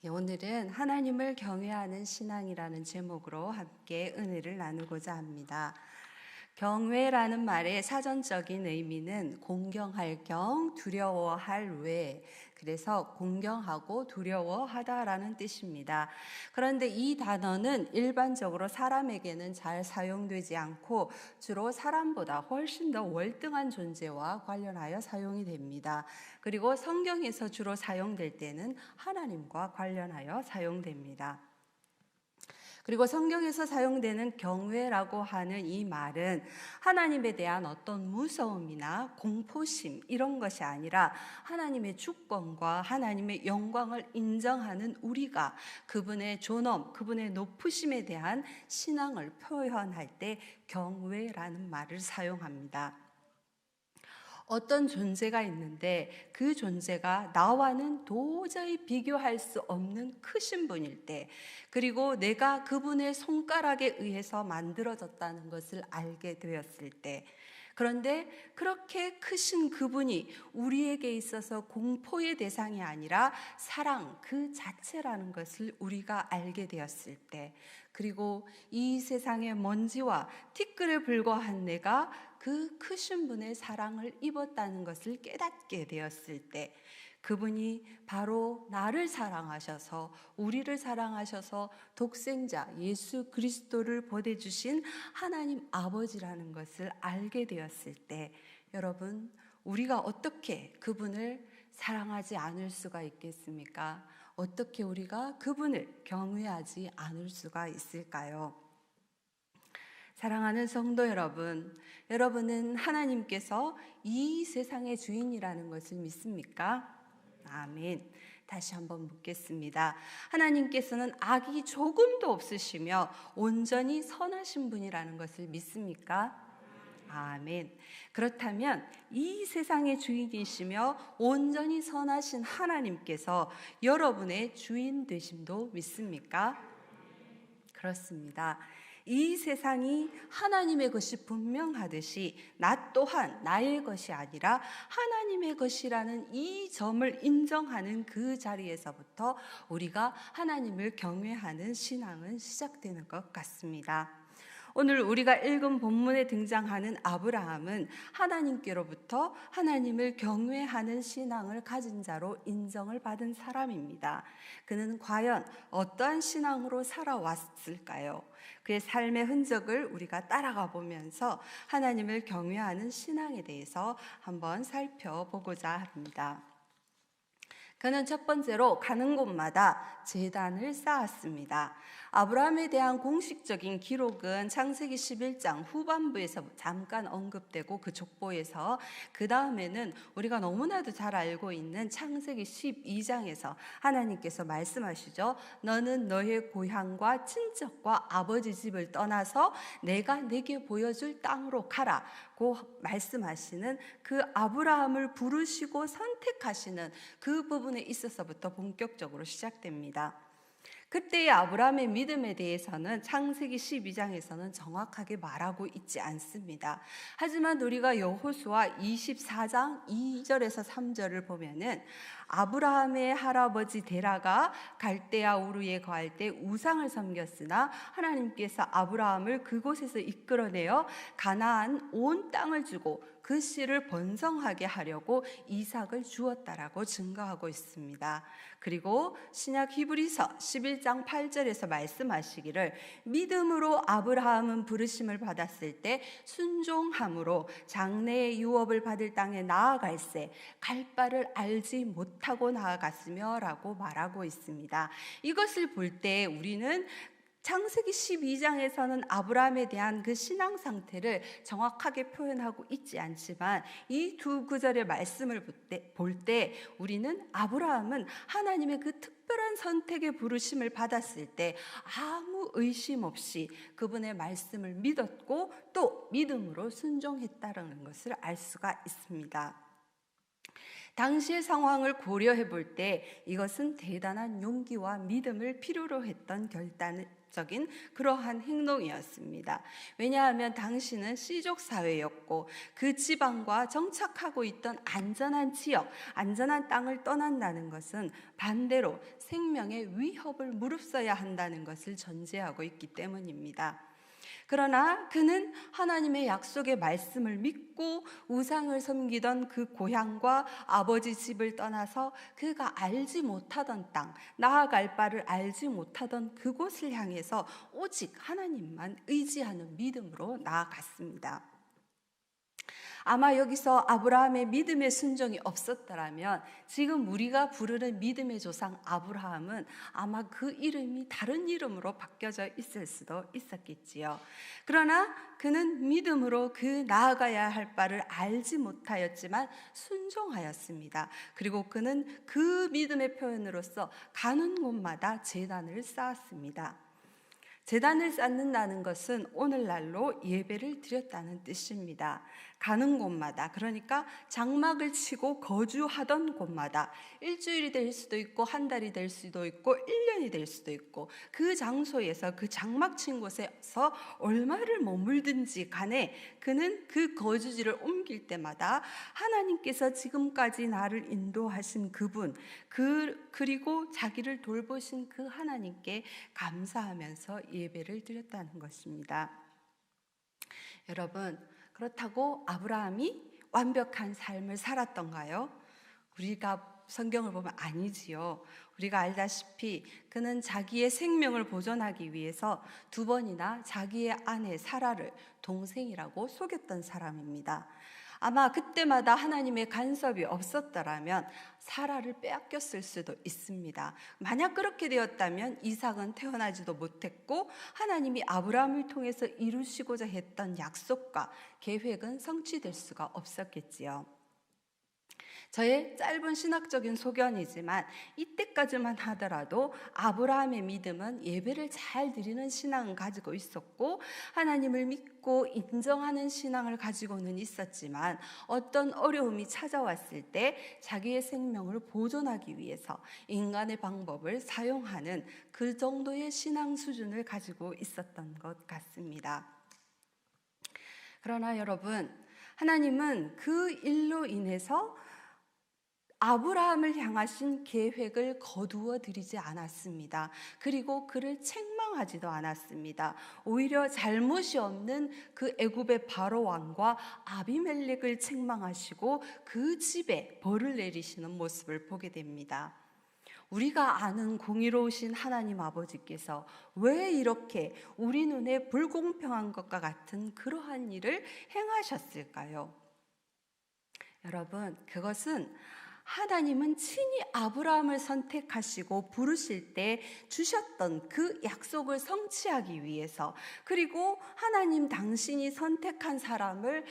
오늘은 하나님을 경외하는 신앙이라는 제목으로 함께 은혜를 나누고자 합니다. 경외라는 말의 사전적인 의미는 공경할 경, 두려워할 외, 그래서 공경하고 두려워하다라는 뜻입니다. 그런데 이 단어는 일반적으로 사람에게는 잘 사용되지 않고 주로 사람보다 훨씬 더 월등한 존재와 관련하여 사용이 됩니다. 그리고 성경에서 주로 사용될 때는 하나님과 관련하여 사용됩니다. 그리고 성경에서 사용되는 경외라고 하는 이 말은 하나님에 대한 어떤 무서움이나 공포심 이런 것이 아니라 하나님의 주권과 하나님의 영광을 인정하는 우리가 그분의 존엄, 그분의 높으심에 대한 신앙을 표현할 때 경외라는 말을 사용합니다. 어떤 존재가 있는데 그 존재가 나와는 도저히 비교할 수 없는 크신 분일 때, 그리고 내가 그분의 손가락에 의해서 만들어졌다는 것을 알게 되었을 때, 그런데 그렇게 크신 그분이 우리에게 있어서 공포의 대상이 아니라 사랑 그 자체라는 것을 우리가 알게 되었을 때, 그리고 이 세상의 먼지와 티끌에 불과한 내가 그 크신 분의 사랑을 입었다는 것을 깨닫게 되었을 때, 그분이 바로 나를 사랑하셔서 우리를 사랑하셔서 독생자 예수 그리스도를 보내주신 하나님 아버지라는 것을 알게 되었을 때, 여러분, 우리가 어떻게 그분을 사랑하지 않을 수가 있겠습니까? 어떻게 우리가 그분을 경외하지 않을 수가 있을까요? 사랑하는 성도 여러분, 여러분은 하나님께서 이 세상의 주인이라는 것을 믿습니까? 아멘. 다시 한번 묻겠습니다. 하나님께서는 악이 조금도 없으시며 온전히 선하신 분이라는 것을 믿습니까? 아멘. 그렇다면 이 세상의 주인이시며 온전히 선하신 하나님께서 여러분의 주인 되심도 믿습니까? 그렇습니다. 이 세상이 하나님의 것이 분명하듯이 나 또한 나의 것이 아니라 하나님의 것이라는 이 점을 인정하는 그 자리에서부터 우리가 하나님을 경외하는 신앙은 시작되는 것 같습니다. 오늘 우리가 읽은 본문에 등장하는 아브라함은 하나님께로부터 하나님을 경외하는 신앙을 가진 자로 인정을 받은 사람입니다. 그는 과연 어떠한 신앙으로 살아왔을까요? 그의 삶의 흔적을 우리가 따라가 보면서 하나님을 경외하는 신앙에 대해서 한번 살펴보고자 합니다. 그는 첫 번째로 가는 곳마다 제단을 쌓았습니다. 아브라함에 대한 공식적인 기록은 창세기 11장 후반부에서 잠깐 언급되고 그 족보에서, 그 다음에는 우리가 너무나도 잘 알고 있는 창세기 12장에서 하나님께서 말씀하시죠. 너는 너의 고향과 친척과 아버지 집을 떠나서 내가 내게 보여줄 땅으로 가라 고 말씀하시는 그 아브라함을 부르시고 선택하시는 그 부분에 있어서부터 본격적으로 시작됩니다. 그때의 아브라함의 믿음에 대해서는 창세기 12장에서는 정확하게 말하고 있지 않습니다. 하지만 우리가 여호수아 24장 2절에서 3절을 보면은 아브라함의 할아버지 데라가 갈대아 우르에 거할 때 우상을 섬겼으나 하나님께서 아브라함을 그곳에서 이끌어내어 가나안 온 땅을 주고 그 씨를 번성하게 하려고 이삭을 주었다라고 증거하고 있습니다. 그리고 신약 히브리서 11장 8절에서 말씀하시기를 믿음으로 아브라함은 부르심을 받았을 때 순종함으로 장래의 유업을 받을 땅에 나아갈새 갈 바를 알지 못하고 나아갔으며 라고 말하고 있습니다. 이것을 볼 때 우리는 창세기 12장에서는 아브라함에 대한 그 신앙 상태를 정확하게 표현하고 있지 않지만 이 두 구절의 말씀을 볼 때 우리는 아브라함은 하나님의 그 특별한 선택의 부르심을 받았을 때 아무 의심 없이 그분의 말씀을 믿었고 또 믿음으로 순종했다는 것을 알 수가 있습니다. 당시의 상황을 고려해 볼 때 이것은 대단한 용기와 믿음을 필요로 했던 적인 그러한 행동이었습니다. 왜냐하면 당시는 시족 사회였고 그 지방과 정착하고 있던 안전한 지역, 안전한 땅을 떠난다는 것은 반대로 생명의 위협을 무릅써야 한다는 것을 전제하고 있기 때문입니다. 그러나 그는 하나님의 약속의 말씀을 믿고 우상을 섬기던 그 고향과 아버지 집을 떠나서 그가 알지 못하던 땅, 나아갈 바를 알지 못하던 그곳을 향해서 오직 하나님만 의지하는 믿음으로 나아갔습니다. 아마 여기서 아브라함의 믿음의 순종이 없었더라면 지금 우리가 부르는 믿음의 조상 아브라함은 아마 그 이름이 다른 이름으로 바뀌어져 있을 수도 있었겠지요. 그러나 그는 믿음으로 그 나아가야 할 바를 알지 못하였지만 순종하였습니다. 그리고 그는 그 믿음의 표현으로서 가는 곳마다 제단을 쌓았습니다. 제단을 쌓는다는 것은 오늘날로 예배를 드렸다는 뜻입니다. 가는 곳마다, 그러니까 장막을 치고 거주하던 곳마다 일주일이 될 수도 있고 한 달이 될 수도 있고 1년이 될 수도 있고 그 장소에서 그 장막 친 곳에서 얼마를 머물든지 간에 그는 그 거주지를 옮길 때마다 하나님께서 지금까지 나를 인도하신 그분, 그리고 자기를 돌보신 그 하나님께 감사하면서 예배를 드렸다는 것입니다. 여러분, 그렇다고 아브라함이 완벽한 삶을 살았던가요? 우리가 성경을 보면 아니지요. 우리가 알다시피 그는 자기의 생명을 보존하기 위해서 2번이나 자기의 아내 사라를 동생이라고 속였던 사람입니다. 아마 그때마다 하나님의 간섭이 없었더라면 사라를 빼앗겼을 수도 있습니다. 만약 그렇게 되었다면 이삭은 태어나지도 못했고 하나님이 아브라함을 통해서 이루시고자 했던 약속과 계획은 성취될 수가 없었겠지요. 저의 짧은 신학적인 소견이지만 이때까지만 하더라도 아브라함의 믿음은 예배를 잘 드리는 신앙을 가지고 있었고 하나님을 믿고 인정하는 신앙을 가지고는 있었지만 어떤 어려움이 찾아왔을 때 자기의 생명을 보존하기 위해서 인간의 방법을 사용하는 그 정도의 신앙 수준을 가지고 있었던 것 같습니다. 그러나 여러분, 하나님은 그 일로 인해서 아브라함을 향하신 계획을 거두어 드리지 않았습니다. 그리고 그를 책망하지도 않았습니다. 오히려 잘못이 없는 그 애굽의 바로 왕과 아비멜렉을 책망하시고 그 집에 벌을 내리시는 모습을 보게 됩니다. 우리가 아는 공의로우신 하나님 아버지께서 왜 이렇게 우리 눈에 불공평한 것과 같은 그러한 일을 행하셨을까요? 여러분, 그것은 하나님은 친히 아브라함을 선택하시고 부르실 때 주셨던 그 약속을 성취하기 위해서, 그리고 하나님 당신이 선택한 사람을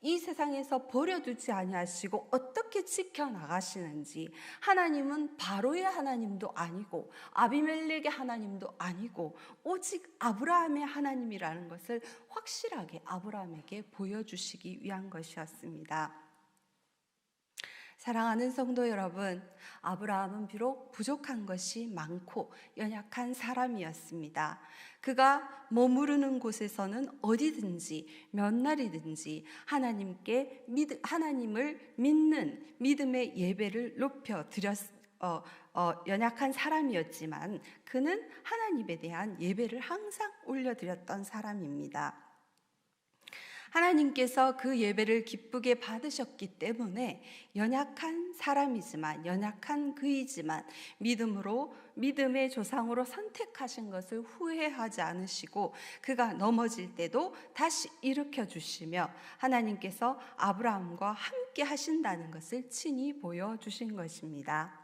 이 세상에서 버려두지 아니하시고 어떻게 지켜나가시는지, 하나님은 바로의 하나님도 아니고 아비멜렉의 하나님도 아니고 오직 아브라함의 하나님이라는 것을 확실하게 아브라함에게 보여주시기 위한 것이었습니다. 사랑하는 성도 여러분, 아브라함은 비록 부족한 것이 많고 연약한 사람이었습니다. 그가 머무르는 곳에서는 어디든지 몇 날이든지 하나님을 믿는 믿음의 예배를 높여 연약한 사람이었지만 그는 하나님에 대한 예배를 항상 올려드렸던 사람입니다. 하나님께서 그 예배를 기쁘게 받으셨기 때문에 연약한 사람이지만, 연약한 그이지만 믿음의 조상으로 선택하신 것을 후회하지 않으시고 그가 넘어질 때도 다시 일으켜 주시며 하나님께서 아브라함과 함께 하신다는 것을 친히 보여주신 것입니다.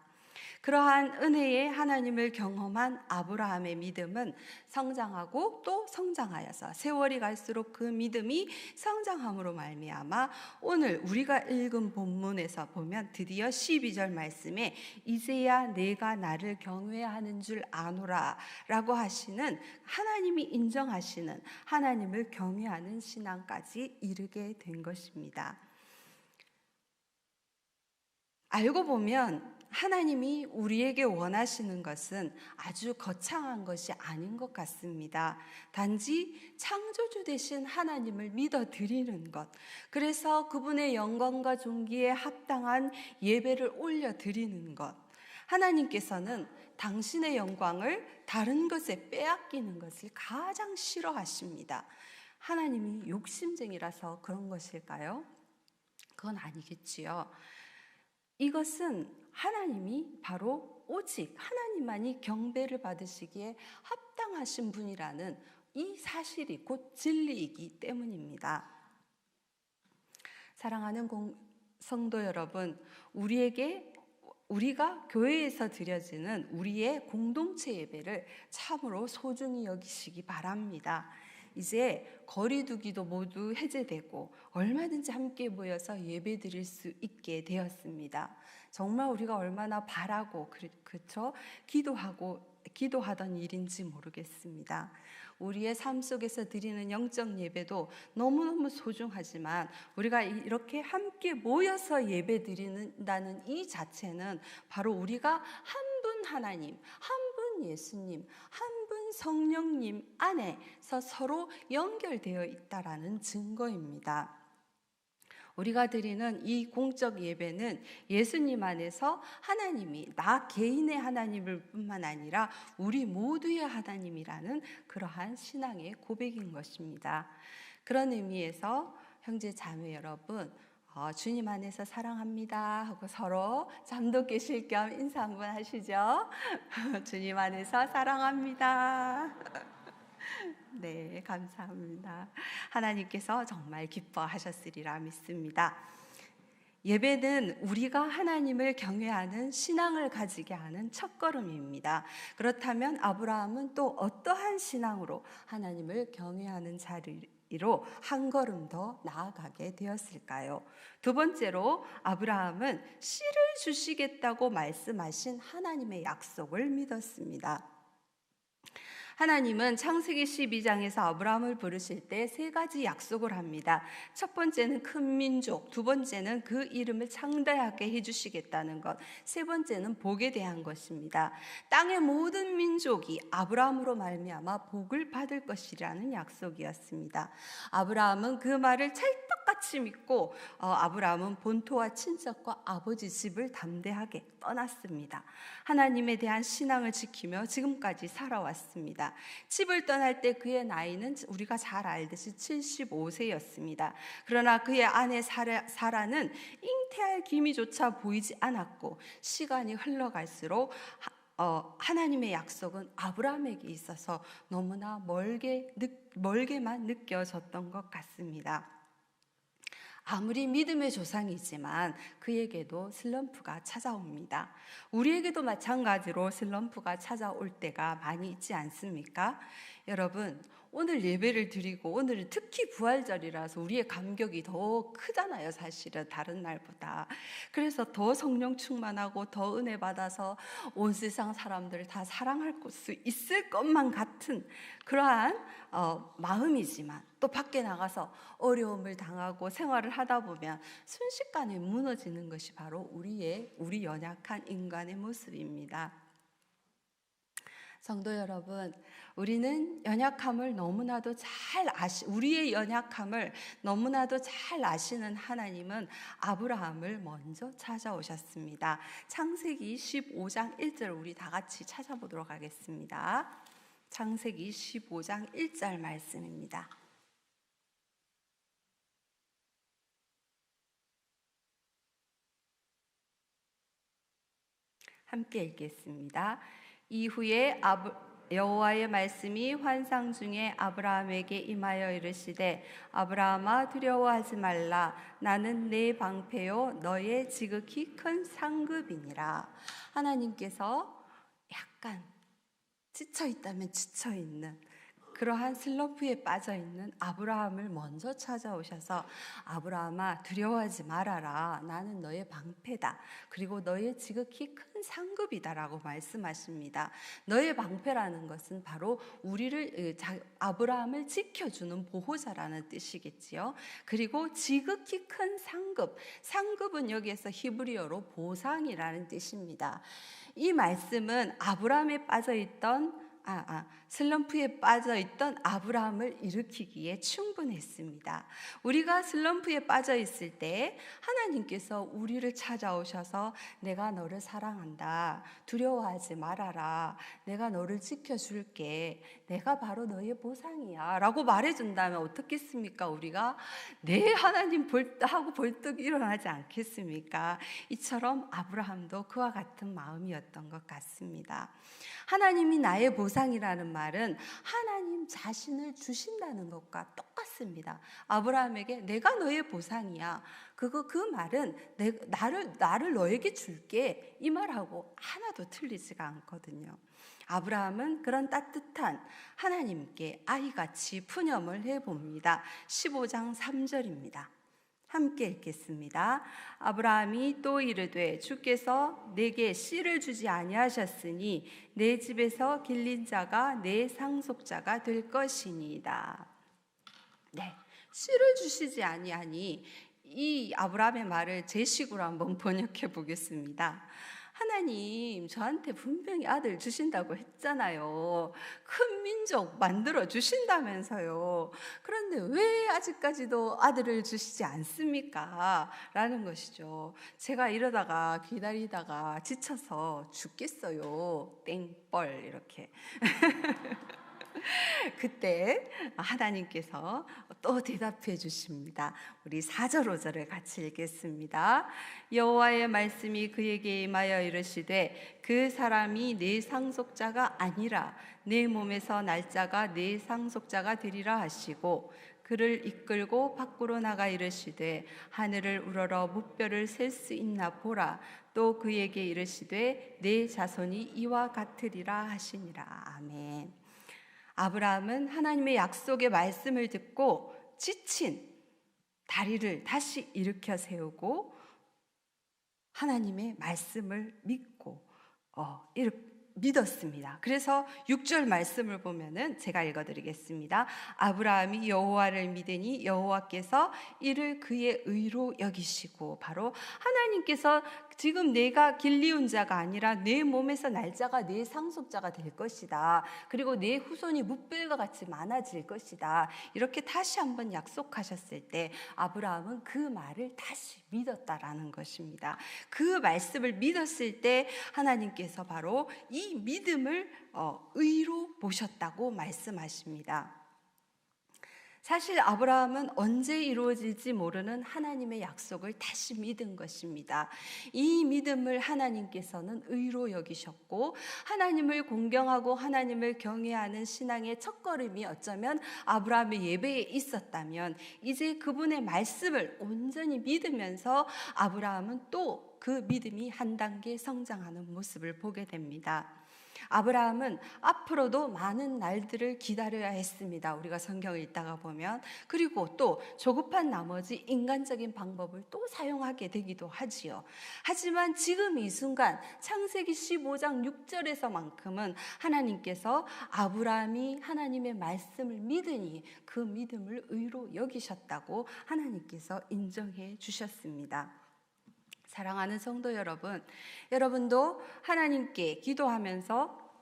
그러한 은혜의 하나님을 경험한 아브라함의 믿음은 성장하고 또 성장하여서 세월이 갈수록 그 믿음이 성장함으로 말미암아 오늘 우리가 읽은 본문에서 보면 드디어 12절 말씀에 이제야 내가 나를 경외하는 줄 아노라 라고 하시는, 하나님이 인정하시는 하나님을 경외하는 신앙까지 이르게 된 것입니다. 알고 보면 하나님이 우리에게 원하시는 것은 아주 거창한 것이 아닌 것 같습니다. 단지 창조주 되신 하나님을 믿어 드리는 것, 그래서 그분의 영광과 존귀에 합당한 예배를 올려 드리는 것. 하나님께서는 당신의 영광을 다른 것에 빼앗기는 것을 가장 싫어하십니다. 하나님이 욕심쟁이라서 그런 것일까요? 그건 아니겠지요. 이것은 하나님이 바로 오직 하나님만이 경배를 받으시기에 합당하신 분이라는 이 사실이 곧 진리이기 때문입니다. 사랑하는 성도 여러분, 우리가 교회에서 드려지는 우리의 공동체 예배를 참으로 소중히 여기시기 바랍니다. 이제 거리두기도 모두 해제되고 얼마든지 함께 모여서 예배 드릴 수 있게 되었습니다. 정말 우리가 얼마나 바라고 그렇죠? 기도하던 일인지 모르겠습니다. 우리의 삶 속에서 드리는 영적 예배도 너무너무 소중하지만 우리가 이렇게 함께 모여서 예배 드린다는 이 자체는 바로 우리가 한 분 하나님, 한 분 예수님, 한 분 성령님 안에서 서로 연결되어 있다라는 증거입니다. 우리가 드리는 이 공적 예배는 예수님 안에서 하나님이 나 개인의 하나님을 뿐만 아니라 우리 모두의 하나님이라는 그러한 신앙의 고백인 것입니다. 그런 의미에서 형제 자매 여러분, 주님 안에서 사랑합니다 하고 서로 잠도 깨실 겸 인사 한번 하시죠. 주님 안에서 사랑합니다. 네, 감사합니다. 하나님께서 정말 기뻐하셨으리라 믿습니다. 예배는 우리가 하나님을 경외하는 신앙을 가지게 하는 첫걸음입니다. 그렇다면 아브라함은 또 어떠한 신앙으로 하나님을 경외하는 자리로 한 걸음 더 나아가게 되었을까요? 두 번째로 아브라함은 씨를 주시겠다고 말씀하신 하나님의 약속을 믿었습니다. 하나님은 창세기 12장에서 아브라함을 부르실 때 세 가지 약속을 합니다. 첫 번째는 큰 민족, 두 번째는 그 이름을 창대하게 해주시겠다는 것, 세 번째는 복에 대한 것입니다. 땅의 모든 민족이 아브라함으로 말미암아 복을 받을 것이라는 약속이었습니다. 아브라함은 그 말을 찰떡같이 믿고 아브라함은 본토와 친척과 아버지 집을 담대하게 떠났습니다. 하나님에 대한 신앙을 지키며 지금까지 살아왔습니다. 집을 떠날 때 그의 나이는 우리가 잘 알듯이 75세였습니다. 그러나 그의 아내 사라는 잉태할 기미조차 보이지 않았고 시간이 흘러갈수록 하나님의 약속은 아브라함에게 있어서 너무나 멀게만 느껴졌던 것 같습니다. 아무리 믿음의 조상이지만 그에게도 슬럼프가 찾아옵니다. 우리에게도 마찬가지로 슬럼프가 찾아올 때가 많이 있지 않습니까? 여러분, 오늘 예배를 드리고 오늘은 특히 부활절이라서 우리의 감격이 더 크잖아요, 사실은 다른 날보다. 그래서 더 성령 충만하고 더 은혜 받아서 온 세상 사람들을 다 사랑할 수 있을 것만 같은 그러한 마음이지만 또 밖에 나가서 어려움을 당하고 생활을 하다 보면 순식간에 무너지는 것이 바로 우리 연약한 인간의 모습입니다. 성도 여러분, 우리의 연약함을 너무나도 잘 아시는 하나님은 아브라함을 먼저 찾아오셨습니다. 창세기 15장 1절 우리 다 같이 찾아보도록 하겠습니다. 창세기 15장 1절 말씀입니다. 함께 읽겠습니다. 이후에 여호와의 말씀이 환상 중에 아브라함에게 임하여 이르시되 아브라함아 두려워하지 말라 나는 내 방패요 너의 지극히 큰 상급이니라. 하나님께서 약간 지쳐있다면 지쳐있는 그러한 슬럼프에 빠져 있는 아브라함을 먼저 찾아오셔서 아브라함아 두려워하지 말아라. 나는 너의 방패다. 그리고 너의 지극히 큰 상급이다라고 말씀하십니다. 너의 방패라는 것은 바로 우리를 아브라함을 지켜주는 보호자라는 뜻이겠지요. 그리고 지극히 큰 상급. 상급은 여기에서 히브리어로 보상이라는 뜻입니다. 이 말씀은 아브라함에 빠져있던 슬럼프에 빠져있던 아브라함을 일으키기에 충분했습니다. 우리가 슬럼프에 빠져있을 때 하나님께서 우리를 찾아오셔서 내가 너를 사랑한다. 두려워하지 말아라. 내가 너를 지켜줄게. 내가 바로 너의 보상이야. 라고 말해준다면 어떻겠습니까? 우리가 네 하나님 하고 벌떡 일어나지 않겠습니까? 이처럼 아브라함도 그와 같은 마음이었던 것 같습니다. 하나님이 나의 보상이라는 말은 하나님 자신을 주신다는 것과 똑같습니다. 아브라함에게 내가 너의 보상이야. 그 말은 나를 너에게 줄게. 이 말하고 하나도 틀리지가 않거든요. 아브라함은 그런 따뜻한 하나님께 아이같이 푸념을 해봅니다. 15장 3절입니다. 함께 읽겠습니다. 아브라함이 또 이르되 주께서 내게 씨를 주지 아니하셨으니 내 집에서 길린 자가 내 상속자가 될 것이니이다. 네, 씨를 주시지 아니하니 이 아브라함의 말을 제 식으로 한번 번역해 보겠습니다. 하나님 저한테 분명히 아들 주신다고 했잖아요. 큰 민족 만들어 주신다면서요. 그런데 왜 아직까지도 아들을 주시지 않습니까? 라는 것이죠. 제가 이러다가 기다리다가 지쳐서 죽겠어요. 땡벌 이렇게. 그때 하나님께서 또 대답해 주십니다. 우리 4절 5절을 같이 읽겠습니다. 여호와의 말씀이 그에게 임하여 이르시되 그 사람이 내 상속자가 아니라 내 몸에서 날짜가 내 상속자가 되리라 하시고 그를 이끌고 밖으로 나가 이르시되 하늘을 우러러 무뼈를 셀 수 있나 보라. 또 그에게 이르시되 내 자손이 이와 같으리라 하시니라. 아멘. 아브라함은 하나님의 약속의 말씀을 듣고 지친 다리를 다시 일으켜 세우고 하나님의 말씀을 믿고 믿었습니다. 그래서 6절 말씀을 보면은 제가 읽어드리겠습니다. 아브라함이 여호와를 믿으니 여호와께서 이를 그의 의로 여기시고, 바로 하나님께서 지금 내가 길리운 자가 아니라 내 몸에서 날짜가 내 상속자가 될 것이다. 그리고 내 후손이 뭇별과 같이 많아질 것이다. 이렇게 다시 한번 약속하셨을 때 아브라함은 그 말을 다시 믿었다라는 것입니다. 그 말씀을 믿었을 때 하나님께서 바로 이 믿음을 의로 보셨다고 말씀하십니다. 사실 아브라함은 언제 이루어질지 모르는 하나님의 약속을 다시 믿은 것입니다. 이 믿음을 하나님께서는 의로 여기셨고, 하나님을 공경하고 하나님을 경외하는 신앙의 첫걸음이 어쩌면 아브라함의 예배에 있었다면, 이제 그분의 말씀을 온전히 믿으면서 아브라함은 또 그 믿음이 한 단계 성장하는 모습을 보게 됩니다. 아브라함은 앞으로도 많은 날들을 기다려야 했습니다. 우리가 성경을 읽다가 보면. 그리고 또 조급한 나머지 인간적인 방법을 또 사용하게 되기도 하지요. 하지만 지금 이 순간 창세기 15장 6절에서만큼은 하나님께서 아브라함이 하나님의 말씀을 믿으니 그 믿음을 의로 여기셨다고 하나님께서 인정해 주셨습니다. 사랑하는 성도 여러분, 여러분도 하나님께 기도하면서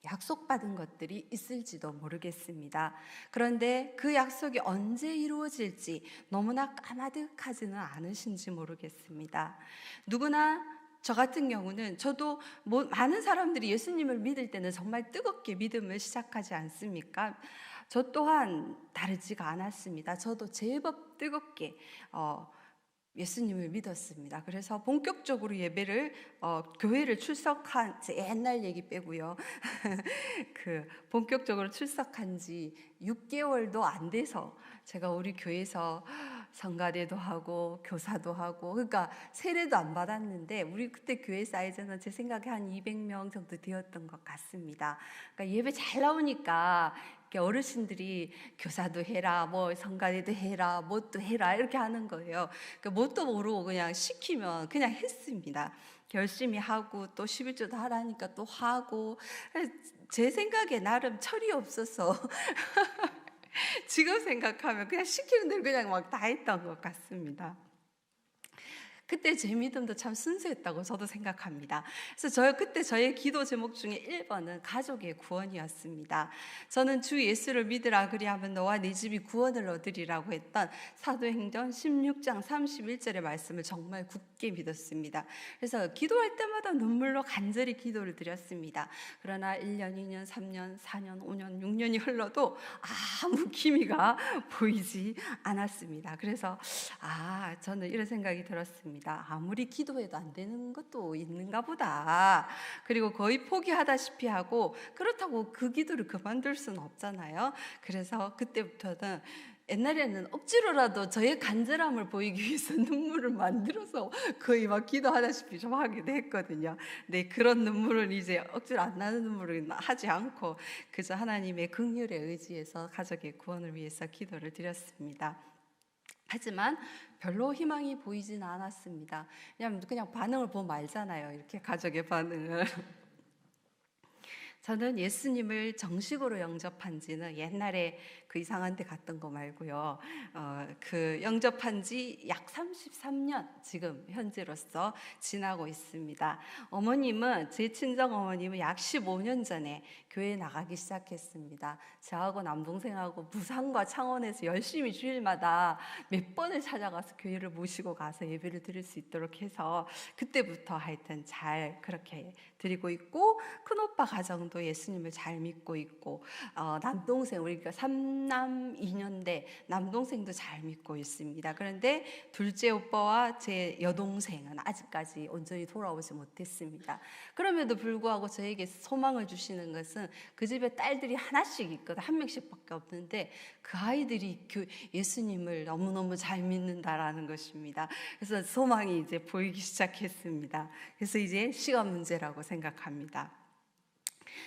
약속받은 것들이 있을지도 모르겠습니다. 그런데 그 약속이 언제 이루어질지 너무나 까마득하지는 않으신지 모르겠습니다. 누구나 저 같은 경우는, 저도 많은 사람들이 예수님을 믿을 때는 정말 뜨겁게 믿음을 시작하지 않습니까? 저 또한 다르지가 않았습니다. 저도 제법 뜨겁게 예수님을 믿었습니다. 그래서 본격적으로 교회를 출석한, 제 옛날 얘기 빼고요. 본격적으로 출석한 지 6개월도 안 돼서 제가 우리 교회에서 성가대도 하고 교사도 하고, 그러니까 세례도 안 받았는데 우리 그때 교회 사이즈는 제 생각에 한 200명 정도 되었던 것 같습니다. 그러니까 예배 잘 나오니까 어르신들이 교사도 해라, 뭐 성가대도 해라, 뭣도 해라 이렇게 하는 거예요. 뭣도 모르고 그냥 시키면 그냥 했습니다. 열심히 하고 또 11조도 하라니까 또 하고, 제 생각에 나름 철이 없어서 지금 생각하면 그냥 시키는 대로 그냥 막 다 했던 것 같습니다. 그때 제 믿음도 참 순수했다고 저도 생각합니다. 그래서 그때 저의 기도 제목 중에 1번은 가족의 구원이었습니다. 저는 주 예수를 믿으라 그리하면 너와 네 집이 구원을 얻으리라고 했던 사도행전 16장 31절의 말씀을 정말 굳게 믿었습니다. 그래서 기도할 때마다 눈물로 간절히 기도를 드렸습니다. 그러나 1년, 2년, 3년, 4년, 5년, 6년이 흘러도 아무 기미가 보이지 않았습니다. 그래서 저는 이런 생각이 들었습니다. 아무리 기도해도 안 되는 것도 있는가 보다. 그리고 거의 포기하다시피 하고, 그렇다고 그 기도를 그만둘 수는 없잖아요. 그래서 그때부터는 옛날에는 억지로라도 저의 간절함을 보이기 위해서 눈물을 만들어서 거의 막 기도하다시피 좀 하기도 했거든요. 네, 그런 눈물은 이제 억지로 안 나는 눈물을 하지 않고 그저 하나님의 긍휼에 의지해서 가족의 구원을 위해서 기도를 드렸습니다. 하지만 별로 희망이 보이진 않았습니다. 왜냐하면 그냥 반응을 보면 알잖아요. 이렇게 가족의 반응을. 저는 예수님을 정식으로 영접한 지는 옛날에 그 이상한 데 갔던 거 말고요. 그 영접한 지 약 33년 지금 현재로서 지나고 있습니다. 제 친정 어머님은 약 15년 전에 교회에 나가기 시작했습니다. 저하고 남동생하고 부산과 창원에서 열심히 주일마다 몇 번을 찾아가서 교회를 모시고 가서 예배를 드릴 수 있도록 해서 그때부터 하여튼 잘 그렇게 드리고 있고, 큰오빠 가정도 예수님을 잘 믿고 있고, 남동생, 우리가 3남 2년대 남동생도 잘 믿고 있습니다. 그런데 둘째 오빠와 제 여동생은 아직까지 온전히 돌아오지 못했습니다. 그럼에도 불구하고 저에게 소망을 주시는 것은 그 집에 딸들이 하나씩 있거든. 한 명씩밖에 없는데 그 아이들이 예수님을 너무너무 잘 믿는다라는 것입니다. 그래서 소망이 이제 보이기 시작했습니다. 그래서 이제 시간 문제라고 생각합니다.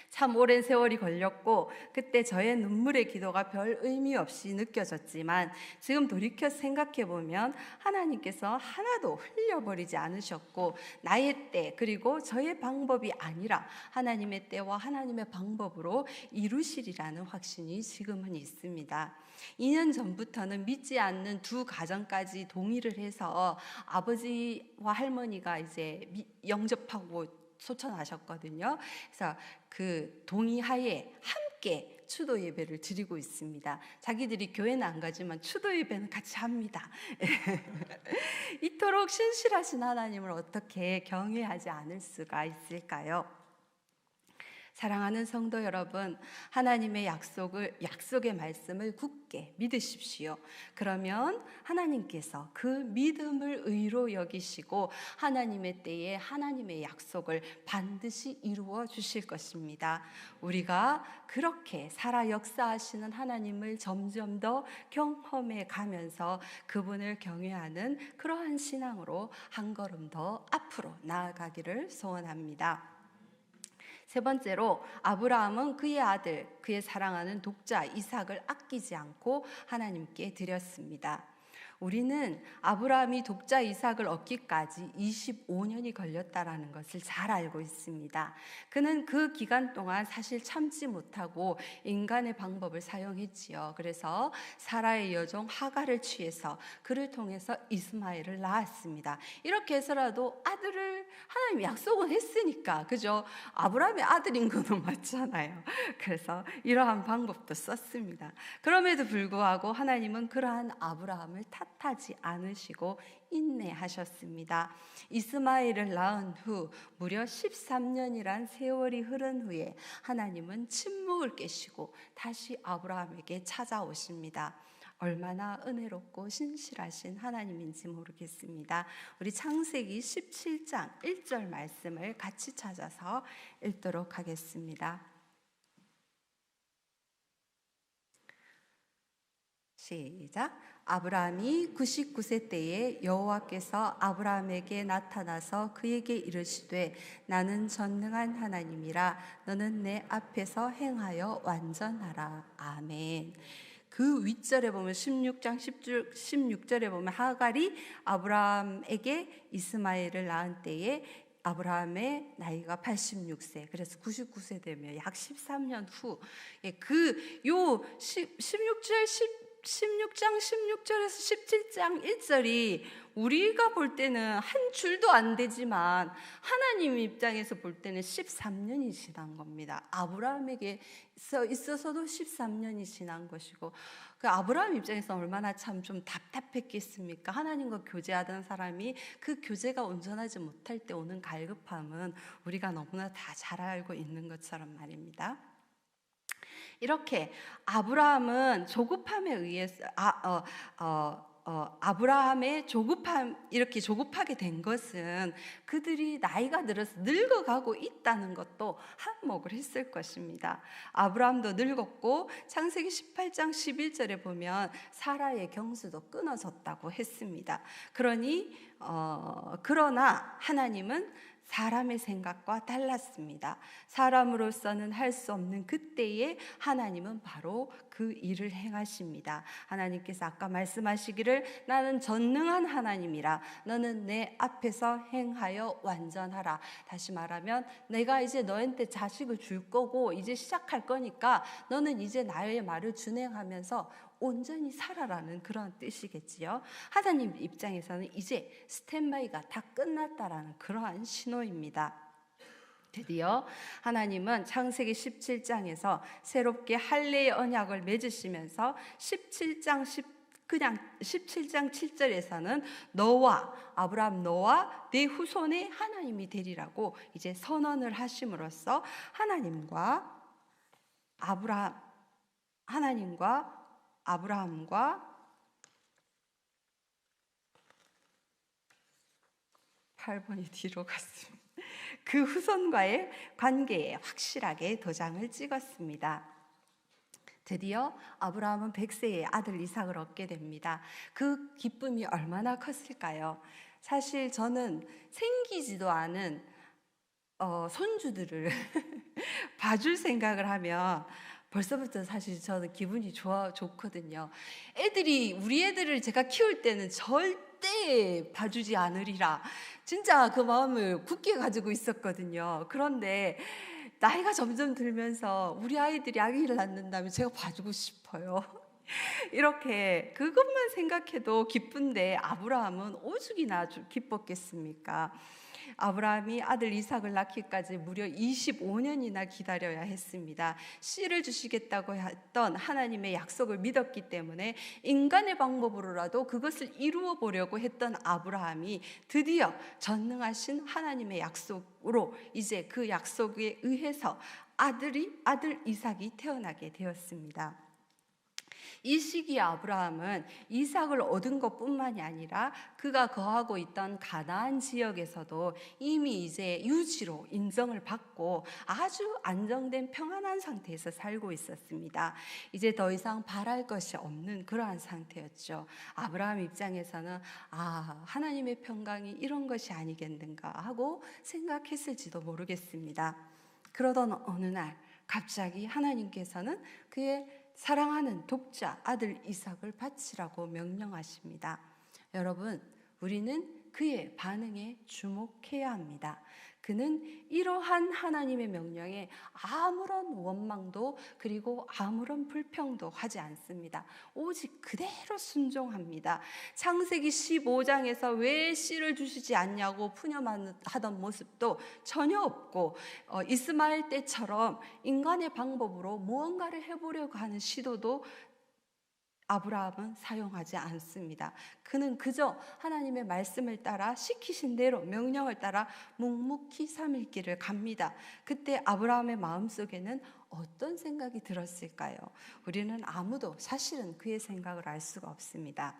참 오랜 세월이 걸렸고 그때 저의 눈물의 기도가 별 의미 없이 느껴졌지만 지금 돌이켜 생각해보면 하나님께서 하나도 흘려버리지 않으셨고 나의 때 그리고 저의 방법이 아니라 하나님의 때와 하나님의 방법으로 이루시리라는 확신이 지금은 있습니다. 2년 전부터는 믿지 않는 두 가정까지 동의를 해서 아버지와 할머니가 이제 영접하고 소천하셨거든요. 그래서 그 동의하에 함께 추도 예배를 드리고 있습니다. 자기들이 교회는 안 가지만 추도 예배는 같이 합니다. 이토록 신실하신 하나님을 어떻게 경외하지 않을 수가 있을까요? 사랑하는 성도 여러분, 하나님의 약속의 말씀을 굳게 믿으십시오. 그러면 하나님께서 그 믿음을 의로 여기시고 하나님의 때에 하나님의 약속을 반드시 이루어 주실 것입니다. 우리가 그렇게 살아 역사하시는 하나님을 점점 더 경험해 가면서 그분을 경외하는 그러한 신앙으로 한 걸음 더 앞으로 나아가기를 소원합니다. 세 번째로, 아브라함은 그의 아들, 그의 사랑하는 독자 이삭을 아끼지 않고 하나님께 드렸습니다. 우리는 아브라함이 독자 이삭을 얻기까지 25년이 걸렸다라는 것을 잘 알고 있습니다. 그는 그 기간 동안 사실 참지 못하고 인간의 방법을 사용했지요. 그래서 사라의 여종 하갈을 취해서 그를 통해서 이스마엘을 낳았습니다. 이렇게 해서라도 아들을 하나님이 약속은 했으니까, 그죠? 아브라함의 아들인 거는 맞잖아요. 그래서 이러한 방법도 썼습니다. 그럼에도 불구하고 하나님은 그러한 아브라함을 탓하지 않으시고 인내하셨습니다. 이스마엘을 낳은 후 무려 13년이란 세월이 흐른 후에 하나님은 침묵을 깨시고 다시 아브라함에게 찾아오십니다. 얼마나 은혜롭고 신실하신 하나님인지 모르겠습니다. 우리 창세기 17장 1절 말씀을 같이 찾아서 읽도록 하겠습니다. 시작. 아브라함이 99세 때에 여호와께서 아브라함에게 나타나서 그에게 이르시되 나는 전능한 하나님이라 너는 내 앞에서 행하여 완전하라. 아멘. 그 윗절에 보면 16장 16절에 보면 하갈이 아브라함에게 이스마엘을 낳은 때에 아브라함의 나이가 86세. 그래서 99세 되면 약 13년 후. 예, 요 16장 16절에서 17장 1절이 우리가 볼 때는 한 줄도 안 되지만 하나님 입장에서 볼 때는 13년이 지난 겁니다. 아브라함에게 있어서도 13년이 지난 것이고, 그 아브라함 입장에서 얼마나 참 좀 답답했겠습니까? 하나님과 교제하던 사람이 그 교제가 온전하지 못할 때 오는 갈급함은 우리가 너무나 다 잘 알고 있는 것처럼 말입니다. 이렇게 아브라함은 조급함에 의해서 아브라함의 이렇게 조급하게 된 것은 그들이 나이가 들어서 늙어가고 있다는 것도 한몫을 했을 것입니다. 아브라함도 늙었고 창세기 18장 11절에 보면 사라의 경수도 끊어졌다고 했습니다. 그러나 하나님은 사람의 생각과 달랐습니다. 사람으로서는 할 수 없는 그때에 하나님은 바로 그 일을 행하십니다. 하나님께서 아까 말씀하시기를 나는 전능한 하나님이라 너는 내 앞에서 행하여 완전하라. 다시 말하면 내가 이제 너한테 자식을 줄 거고 이제 시작할 거니까 너는 이제 나의 말을 준행하면서 온전히 살아라는 그런 뜻이겠지요. 하나님 입장에서는 이제 스탠바이가 다 끝났다라는 그러한 신호입니다. 드디어 하나님은 창세기 17장에서 새롭게 할례의 언약을 맺으시면서 17장 7절에서는 아브라함 너와 네 후손의 하나님이 되리라고 이제 선언을 하심으로써 하나님과 아브라함과 8번이 뒤로 갔습니다. 그 후손과의 관계에 확실하게 도장을 찍었습니다. 드디어 아브라함은 100세에 아들 이삭을 얻게 됩니다. 그 기쁨이 얼마나 컸을까요? 사실 저는 생기지도 않은 손주들을 봐줄 생각을 하면 벌써부터 사실 저는 기분이 좋거든요. 우리 애들을 제가 키울 때는 절대 봐주지 않으리라. 진짜 그 마음을 굳게 가지고 있었거든요. 그런데 나이가 점점 들면서 우리 아이들이 아기를 낳는다면 제가 봐주고 싶어요. 이렇게 그것만 생각해도 기쁜데 아브라함은 오죽이나 기뻤겠습니까? 아브라함이 아들 이삭을 낳기까지 무려 25년이나 기다려야 했습니다. 씨를 주시겠다고 했던 하나님의 약속을 믿었기 때문에 인간의 방법으로라도 그것을 이루어 보려고 했던 아브라함이 드디어 전능하신 하나님의 약속으로 이제 그 약속에 의해서 아들 이삭이 태어나게 되었습니다. 이 시기에 아브라함은 이삭을 얻은 것뿐만이 아니라 그가 거하고 있던 가나안 지역에서도 이미 이제 유지로 인정을 받고 아주 안정된 평안한 상태에서 살고 있었습니다. 이제 더 이상 바랄 것이 없는 그러한 상태였죠. 아브라함 입장에서는 하나님의 평강이 이런 것이 아니겠는가 하고 생각했을지도 모르겠습니다. 그러던 어느 날 갑자기 하나님께서는 그의 사랑하는 독자 아들 이삭을 바치라고 명령하십니다. 여러분, 우리는 그의 반응에 주목해야 합니다. 그는 이러한 하나님의 명령에 아무런 원망도 그리고 아무런 불평도 하지 않습니다. 오직 그대로 순종합니다. 창세기 15장에서 왜 씨를 주시지 않냐고 푸념하던 모습도 전혀 없고 이스마엘 때처럼 인간의 방법으로 무언가를 해보려고 하는 시도도 아브라함은 사용하지 않습니다. 그는 그저 하나님의 말씀을 따라 시키신 대로 명령을 따라 묵묵히 3일 길을 갑니다. 그때 아브라함의 마음속에는 어떤 생각이 들었을까요? 우리는 아무도 사실은 그의 생각을 알 수가 없습니다.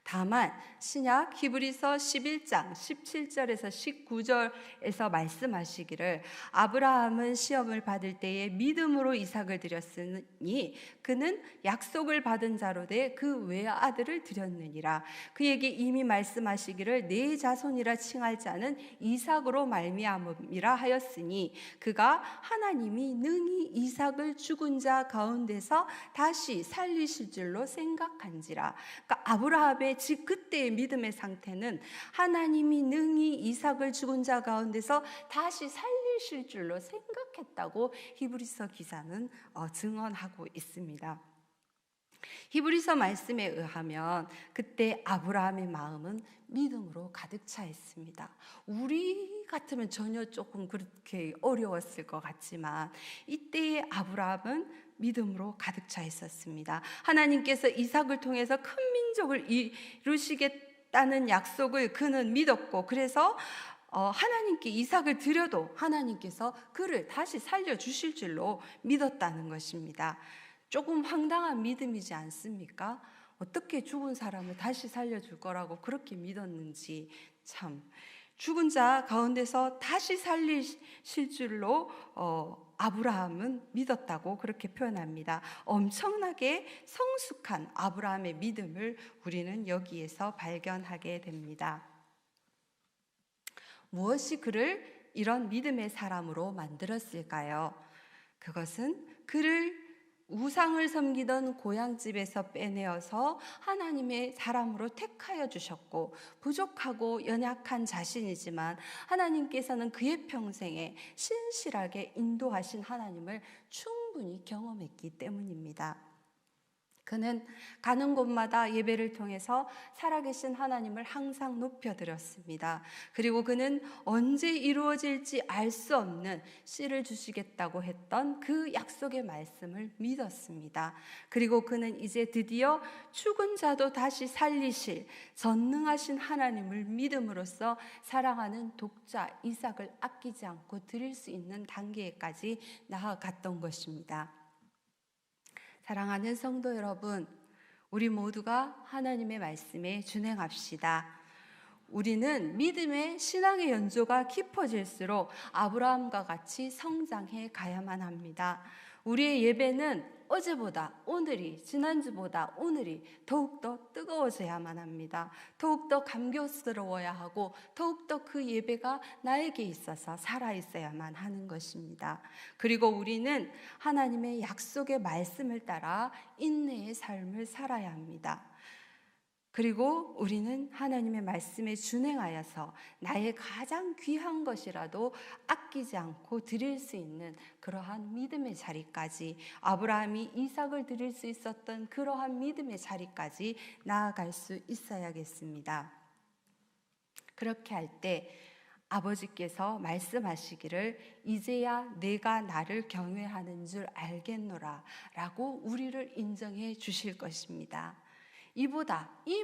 다만 신약 히브리서 11장 17절에서 19절에서 말씀하시기를 아브라함은 시험을 받을 때에 믿음으로 이삭을 드렸으니 그는 약속을 받은 자로 돼 그 외아들을 드렸느니라. 그에게 이미 말씀하시기를 내 자손이라 칭할 자는 이삭으로 말미암음이라 하였으니 그가 하나님이 능히 이삭을 죽은 자 가운데서 다시 살리실 줄로 생각한지라. 그러니까 아브라함의 그때의 믿음의 상태는 하나님이 능히 이삭을 죽은 자 가운데서 다시 살리실 줄로 생각했다고 히브리서 기자는 증언하고 있습니다. 히브리서 말씀에 의하면 그때 아브라함의 마음은 믿음으로 가득 차 있습니다. 우리 같으면 전혀 조금 그렇게 어려웠을 것 같지만 이때의 아브라함은 믿음으로 가득 차 있었습니다. 하나님께서 이삭을 통해서 큰 민족을 이루시겠다는 약속을 그는 믿었고, 그래서 하나님께 이삭을 드려도 하나님께서 그를 다시 살려주실 줄로 믿었다는 것입니다. 조금 황당한 믿음이지 않습니까? 어떻게 죽은 사람을 다시 살려줄 거라고 그렇게 믿었는지, 참 죽은 자 가운데서 다시 살리실 줄로 아브라함은 믿었다고 그렇게 표현합니다. 엄청나게 성숙한 아브라함의 믿음을 우리는 여기에서 발견하게 됩니다. 무엇이 그를 이런 믿음의 사람으로 만들었을까요? 그것은 그를 우상을 섬기던 고향집에서 빼내어서 하나님의 사람으로 택하여 주셨고, 부족하고 연약한 자신이지만 하나님께서는 그의 평생에 신실하게 인도하신 하나님을 충분히 경험했기 때문입니다. 그는 가는 곳마다 예배를 통해서 살아계신 하나님을 항상 높여드렸습니다. 그리고 그는 언제 이루어질지 알 수 없는 씨를 주시겠다고 했던 그 약속의 말씀을 믿었습니다. 그리고 그는 이제 드디어 죽은 자도 다시 살리실 전능하신 하나님을 믿음으로써 사랑하는 독자 이삭을 아끼지 않고 드릴 수 있는 단계까지 나아갔던 것입니다. 사랑하는 성도 여러분, 우리 모두가 하나님의 말씀에 준행합시다. 우리는 믿음의 신앙의 연조가 깊어질수록 아브라함과 같이 성장해 가야만 합니다. 우리의 예배는 어제보다 오늘이, 지난주보다 오늘이 더욱더 뜨거워져야만 합니다. 더욱더 감격스러워야 하고 더욱더 그 예배가 나에게 있어서 살아있어야만 하는 것입니다. 그리고 우리는 하나님의 약속의 말씀을 따라 인내의 삶을 살아야 합니다. 그리고 우리는 하나님의 말씀에 준행하여서 나의 가장 귀한 것이라도 아끼지 않고 드릴 수 있는 그러한 믿음의 자리까지, 아브라함이 이삭을 드릴 수 있었던 그러한 믿음의 자리까지 나아갈 수 있어야겠습니다. 그렇게 할 때 아버지께서 말씀하시기를 이제야 내가 나를 경외하는 줄 알겠노라 라고 우리를 인정해 주실 것입니다. 이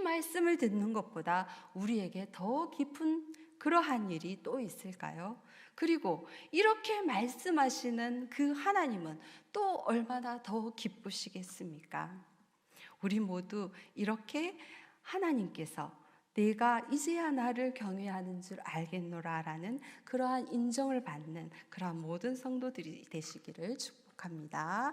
말씀을 듣는 것보다 우리에게 더 깊은 그러한 일이 또 있을까요? 그리고 이렇게 말씀하시는 그 하나님은 또 얼마나 더 기쁘시겠습니까? 우리 모두 이렇게 하나님께서 내가 이제야 나를 경외하는 줄 알겠노라라는 그러한 인정을 받는 그러한 모든 성도들이 되시기를 축복합니다.